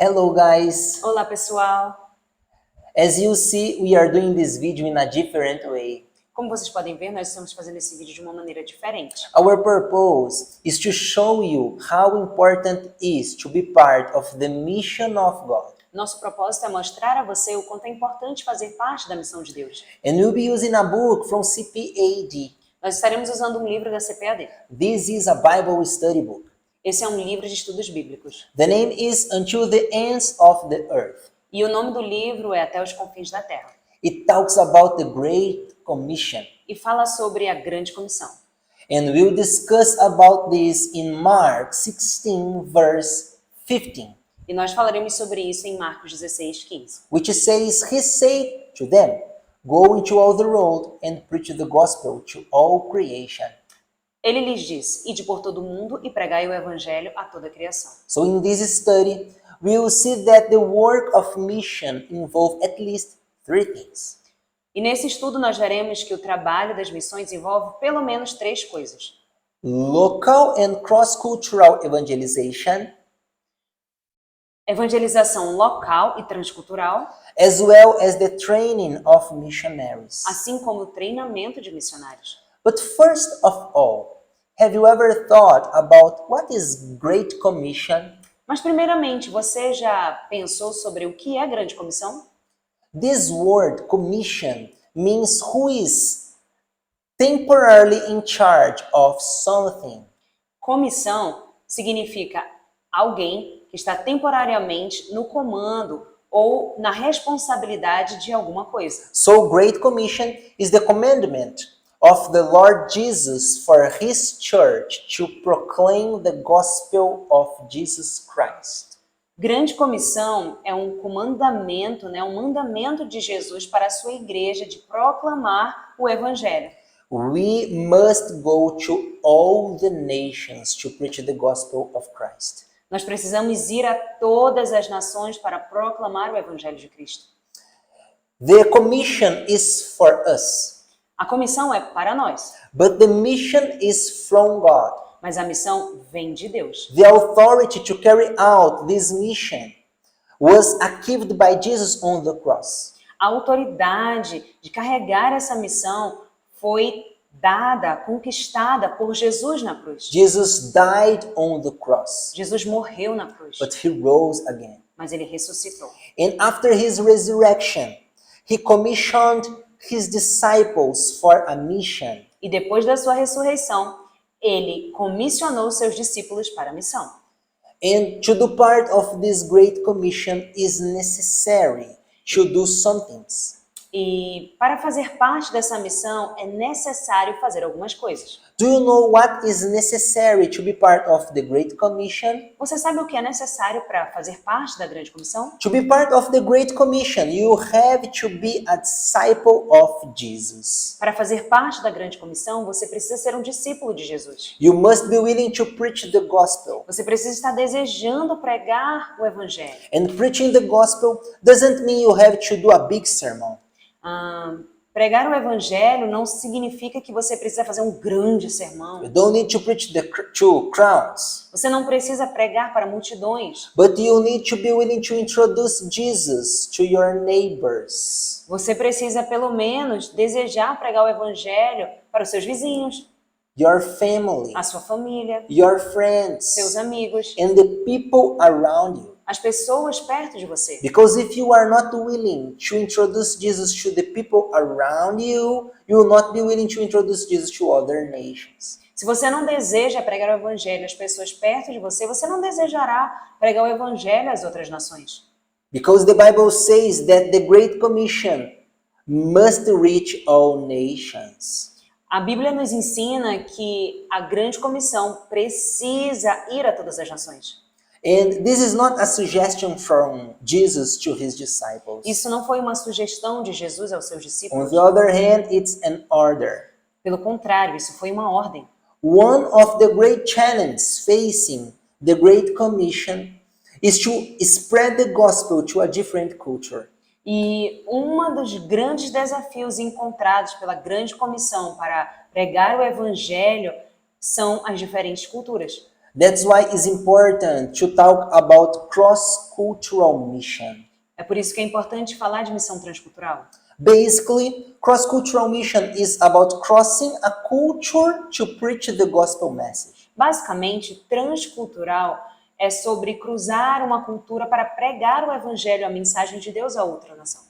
Hello guys, Olá, pessoal! as you see, we are doing this video in a different way. Como vocês podem ver, nós estamos fazendo esse vídeo de uma maneira diferente. Our purpose is to show you how important it is to be part of the mission of God. Nosso propósito é mostrar a você o quanto é importante fazer parte da missão de Deus. And we'll be using a book from CPAD. Nós estaremos usando um livro da CPAD. This is a Bible study book. Esse é um livro de estudos bíblicos. The name is Until the Ends of the Earth. E o nome do livro é Até os Confins da Terra. It talks about the Great Commission. E fala sobre a Grande Comissão. And we'll discuss about this in Mark 16, verse 15. E nós falaremos sobre isso em Marcos 16:15. Which says, He said to them, Go into all the world and preach the gospel to all creation. Ele lhes disse, ide por todo o mundo e pregai o evangelho a toda a criação. So in this study, we will see that the work of mission involves at least three things. E nesse estudo nós veremos que o trabalho das missões envolve pelo menos 3 coisas. Local and cross-cultural evangelization, Evangelização local e transcultural, as well as the training of missionaries. assim como o treinamento de missionários. But first of all, have you ever thought about what is Great Commission? Mas primeiramente, você já pensou sobre o que é Grande Comissão? This word commission means who is temporarily in charge of something. Comissão significa alguém que está temporariamente no comando ou na responsabilidade de alguma coisa. So Great Commission is the commandment of the Lord Jesus for his church to proclaim the gospel of Jesus Christ. Grande Comissão é um comandamento, um mandamento de Jesus para a sua igreja de proclamar o evangelho. We must go to all the nations to preach the gospel of Christ. Nós precisamos ir a todas as nações para proclamar o evangelho de Cristo. The commission is for us, A comissão é para nós, but the mission is from God. mas a missão vem de Deus. The authority to carry out this mission was achieved by Jesus on the cross. A autoridade de carregar essa missão foi dada, conquistada por Jesus na cruz. Jesus died on the cross, Jesus morreu na cruz, but he rose again. mas ele ressuscitou. And after his resurrection, he commissioned his disciples for a mission. E depois da sua ressurreição, ele comissionou seus discípulos para a missão. And to do part of this great commission is necessary to do some things. E para fazer parte dessa missão é necessário fazer algumas coisas. Do you know what is necessary to be part of the Great Commission? Você sabe o que é necessário para fazer parte da Grande Comissão? To be part of the Great Commission, you have to be a disciple of Jesus. Para fazer parte da Grande Comissão, você precisa ser um discípulo de Jesus. You must be willing to preach the gospel. Você precisa estar desejando pregar o evangelho. And preaching the gospel doesn't mean you have to do a big sermon. Pregar o evangelho não significa que você precisa fazer um grande sermão. You don't need to preach to crowds. Você não precisa pregar para multidões. But you need to be willing to introduce Jesus to your neighbors. Você precisa, pelo menos, desejar pregar o evangelho para os seus vizinhos, Your family, a sua família, your friends, seus amigos, and the people around you. as pessoas perto de você. Because if you are not willing to introduce Jesus to the people around you, you will not be willing to introduce Jesus to other nations. Se você não deseja pregar o evangelho às pessoas perto de você, você não desejará pregar o evangelho às outras nações. Because the Bible says that the Great Commission must reach all nations. A Bíblia nos ensina que a Grande Comissão precisa ir a todas as nações. And this is not a suggestion from Jesus to his disciples. Isso não foi uma sugestão de Jesus aos seus On discípulos. the other hand, it's an order. Pelo contrário, isso foi uma ordem. One of the great challenges facing the Great Commission is to spread the gospel to a different culture. E um dos grandes desafios encontrados pela Grande Comissão para pregar o evangelho são as diferentes culturas. That's why it's important to talk about cross-cultural mission. É por isso que é importante falar de missão transcultural. Basically, cross-cultural mission is about crossing a culture to preach the gospel message. Basicamente, transcultural é sobre cruzar uma cultura para pregar o evangelho, a mensagem de Deus a outra nação.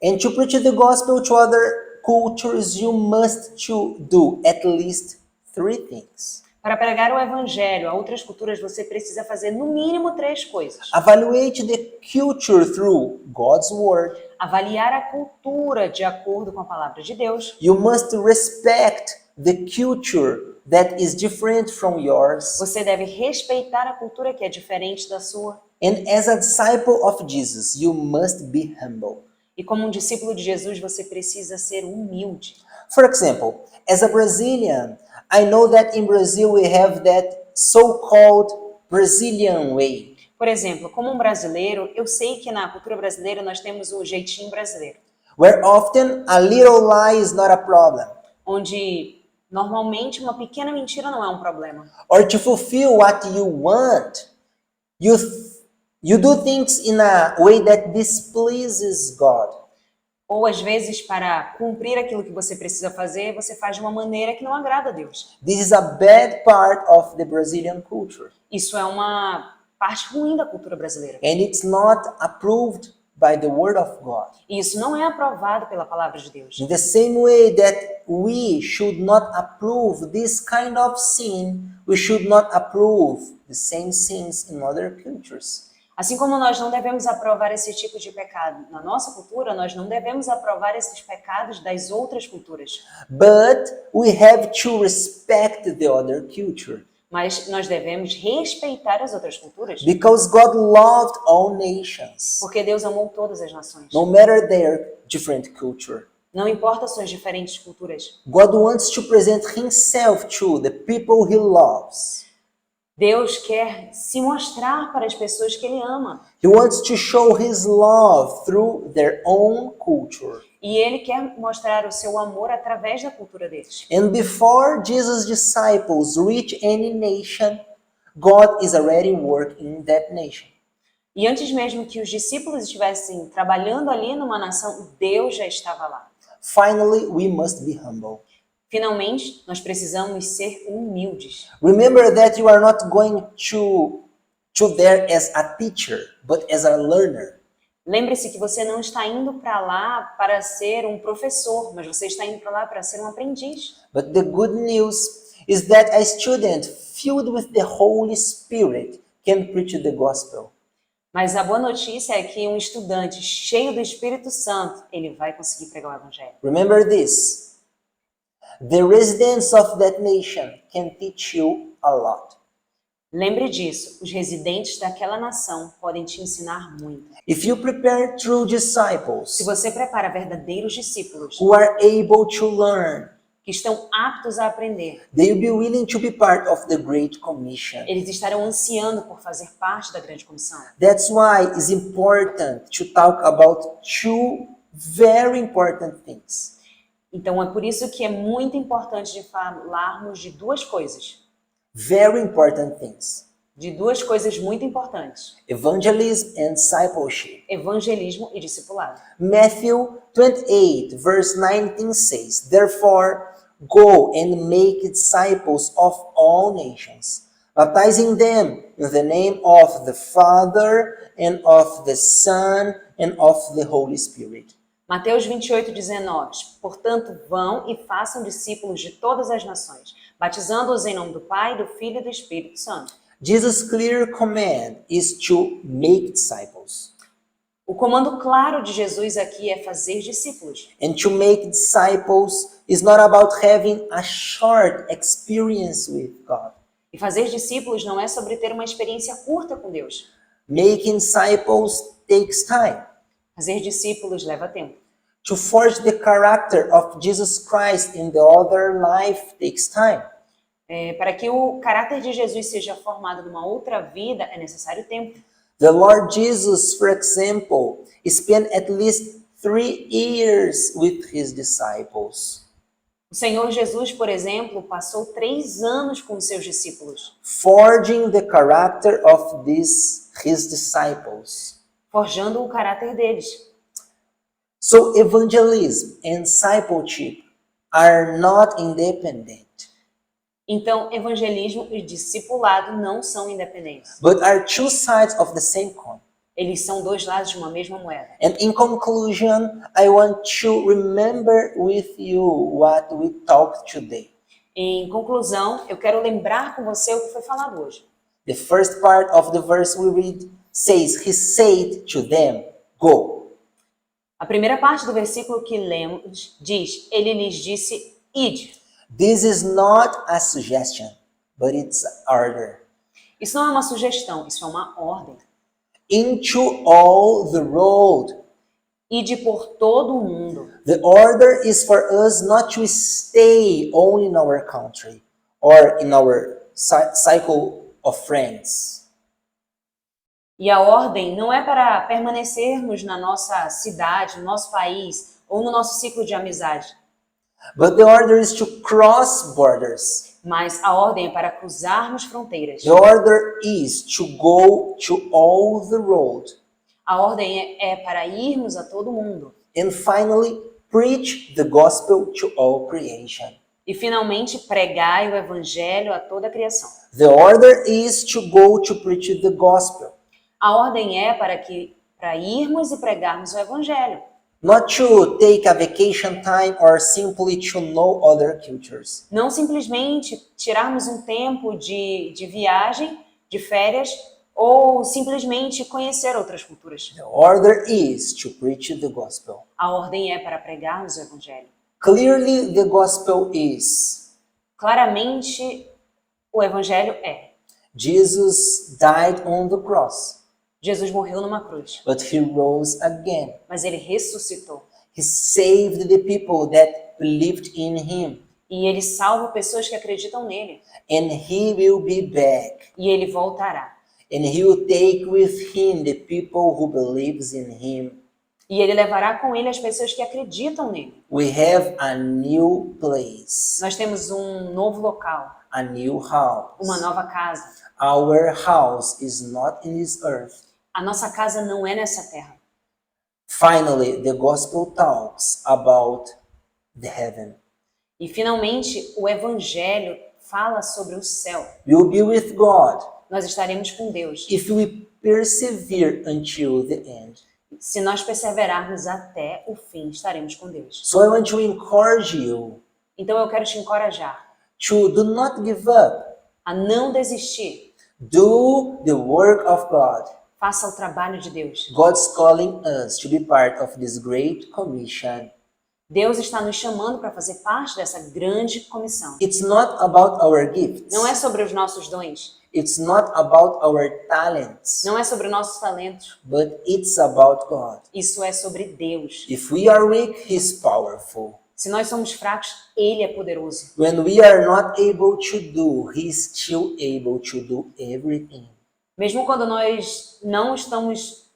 And to preach the gospel to other cultures, you must to do at least 3 things. Para pregar o evangelho a outras culturas, você precisa fazer no mínimo 3 coisas. Evaluate the culture through God's word. Avaliar a cultura de acordo com a palavra de Deus. You must respect the culture that is different from yours. Você deve respeitar a cultura que é diferente da sua. And as a disciple of Jesus, you must be humble. E como um discípulo de Jesus, você precisa ser humilde. For example, as a Brazilian, I know that in Brazil we have that so-called Brazilian way. Por exemplo, como um brasileiro, eu sei que na cultura brasileira nós temos o jeitinho brasileiro, Where often a little lie is not a problem, onde normalmente uma pequena mentira não é um problema. or to fulfill what you want, you do things in a way that displeases God. Ou às vezes, para cumprir aquilo que você precisa fazer, você faz de uma maneira que não agrada a Deus. This is a bad part of the Brazilian culture, Isso é uma parte ruim da cultura brasileira. and it's not approved by the word of God. E isso não é aprovado pela palavra de Deus. In the same way that we should not approve this kind of sin, we should not approve the same sins in other cultures. Assim como nós não devemos aprovar esse tipo de pecado na nossa cultura, nós não devemos aprovar esses pecados das outras culturas. But we have to respect the other culture, Mas nós devemos respeitar as outras culturas, because God loved all nations, porque Deus amou todas as nações. no matter their different culture. Não importa suas diferentes culturas. God wants to present himself to the people he loves. Deus quer se mostrar para as pessoas que Ele ama. He wants to show his love through their own culture. E Ele quer mostrar o seu amor através da cultura deles. And before Jesus' disciples reach any nation, God is already working in that nation. E antes mesmo que os discípulos estivessem trabalhando ali numa nação, Deus já estava lá. Finally, we must be humble. Finalmente, nós precisamos ser humildes. Remember that you are not going to there as a teacher, but as a learner. Lembre-se que você não está indo para lá para ser um professor, mas você está indo para lá para ser um aprendiz. But the good news is that a student filled with the Holy Spirit can preach the gospel. Mas a boa notícia é que um estudante cheio do Espírito Santo, ele vai conseguir pregar o evangelho. Remember this. The residents of that nation can teach you a lot. Lembre disso, os residentes daquela nação podem te ensinar muito. If you prepare true disciples Se você prepara verdadeiros discípulos who are able to learn, que estão aptos a aprender, they will be willing to be part of the Great Commission. eles estarão ansiando por fazer parte da grande comissão. That's why it's important to talk about 2 very important things. Então é por isso que é muito importante de falarmos de 2 coisas. Very important things. De 2 coisas muito importantes. Evangelism and discipleship. Evangelismo e discipulado. Matthew 28 verse 19 says, "Therefore, go and make disciples of all nations, baptizing them in the name of the Father and of the Son and of the Holy Spirit." Mateus 28:19. Portanto, vão e façam discípulos de todas as nações, batizando-os em nome do Pai, do Filho e do Espírito Santo. Jesus' clear command is to make disciples. O comando claro de Jesus aqui é fazer discípulos. And to make disciples is not about having a short experience with God. E fazer discípulos não é sobre ter uma experiência curta com Deus. Making disciples takes time. Fazer discípulos leva tempo. To forge the character of Jesus Christ in the other life takes time. Para que o caráter de Jesus seja formado numa outra vida, é necessário tempo. The Lord Jesus, for example, spent at least 3 years with his disciples. O Senhor Jesus, por exemplo, passou 3 anos com os seus discípulos, forging the character of his disciples. forjando o caráter deles. So evangelism and discipleship are not independent, Então, evangelismo e discipulado não são independentes. but are two sides of the same coin. Eles são 2 lados de uma mesma moeda. And in conclusion, I want to remember with you what we talked today. Em conclusão, eu quero lembrar com você o que foi falado hoje. The first part of the verse we read says, He said to them, Go. A primeira parte do versículo que lemos diz, ele lhes disse, ide. This is not a suggestion, but it's an order. Isso não é uma sugestão, isso é uma ordem. Into all the world. Ide por todo o mundo. The order is for us not to stay only in our country or in our cycle of friends. E a ordem não é para permanecermos na nossa cidade, no nosso país ou no nosso ciclo de amizade. But the order is to cross borders. Mas a ordem é para cruzarmos fronteiras. The order is to go to all the world. A ordem é para irmos a todo mundo. And finally, preach the gospel to all creation. E finalmente pregai o evangelho a toda a criação. The order is to go to preach the gospel. A ordem é para irmos e pregarmos o evangelho. Not to take a vacation time or simply to know other cultures. Não simplesmente tirarmos um tempo de viagem, de férias, ou simplesmente conhecer outras culturas. The order is to preach the gospel. A ordem é para pregarmos o evangelho. Clearly, the gospel is Claramente, o evangelho é. Jesus died on the cross, Jesus morreu numa cruz, but he rose again. mas ele ressuscitou. He saved the people that believed in him, E ele salva pessoas que acreditam nele. and he will be back. E ele voltará. And he will take with him the people who believes in him. E ele levará com ele as pessoas que acreditam nele. We have a new place, Nós temos um novo local, a new house. uma nova casa. Our house is not in this earth. A nossa casa não é nessa terra. Finally, the gospel talks about the heaven. E finalmente, o evangelho fala sobre o céu. We'll be with God Nós estaremos com Deus if we persevere until the end. se nós perseverarmos até o fim, estaremos com Deus. So I want to encourage you Então eu quero te encorajar to do not give up. a não desistir. Do the work of God. Faça o trabalho de Deus. God's calling us to be part of this great commission. Deus está nos chamando para fazer parte dessa grande comissão. It's not about our gifts. Não é sobre os nossos dons, It's not about our talents, não é sobre os nossos talentos. but it's about God. Isso é sobre Deus. If we are weak, He's powerful. Se nós somos fracos, Ele é poderoso. When we are not able to do, He's still able to do everything. Mesmo quando nós não estamos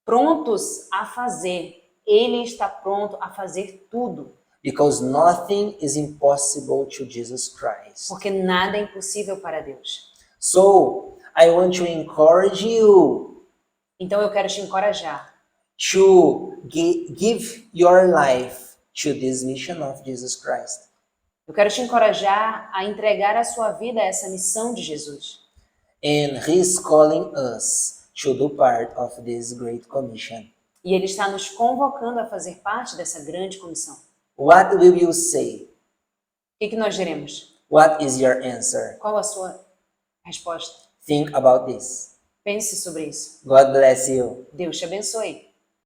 prontos a fazer, Ele está pronto a fazer tudo. Because nothing is impossible to Jesus Christ. Porque nada é impossível para Deus. So, I want to encourage you Então eu quero te encorajar to give your life to this mission of Jesus Christ. Eu quero te encorajar a entregar a sua vida a essa missão de Jesus. And He's calling us to do part of this great commission. E Ele está nos convocando a fazer parte dessa grande comissão. What will you say? O que nós diremos? What is your answer? Qual a sua resposta? Think about this. Pense sobre isso. God bless you. Deus te abençoe.